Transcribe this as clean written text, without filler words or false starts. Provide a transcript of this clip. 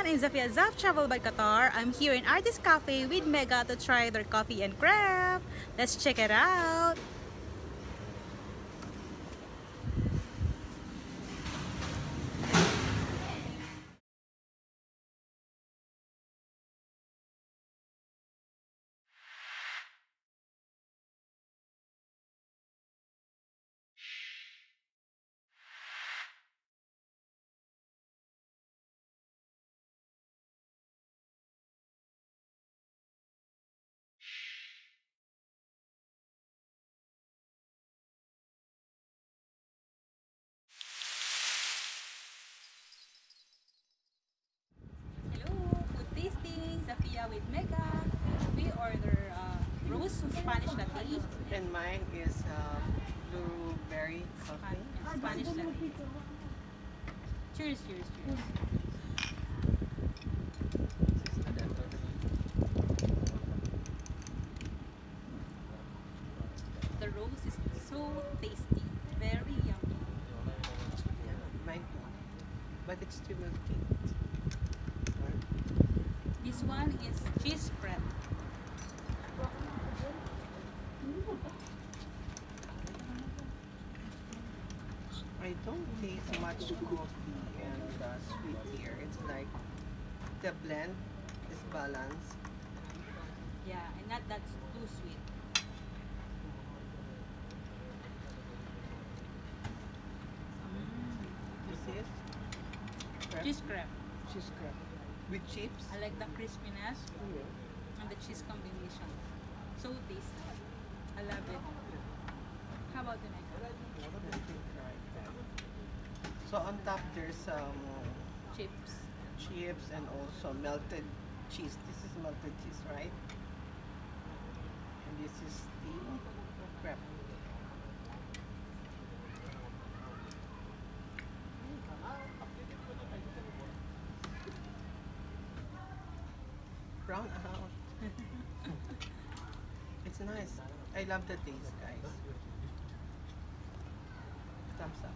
I'm Zafia Zaf Travel by Qatar. I'm here in Artist Cafe with Mega to try their coffee and crepe. Let's check it out. Hello, food tasting, Zafia with Mega. We order rose Spanish latte. And mine is blueberry coffee. Spanish latte. Cheers, cheers, cheers. The rose is so tasty, very yummy. Yeah, mine too. But it's too milky. This one is cheese crepe. I don't taste much coffee and sweet here. It's like the blend is balanced. Yeah, and not that too sweet. This is crepe. Cheese crepe. Cheese crepe. With chips. I like the crispiness and the cheese combination. So tasty. I love it. How about the next? So on top there's some Chips. chips and also melted cheese. This is melted cheese, right? And this is the crepe. Brown out. It's nice. I love the taste, guys. Thumbs up.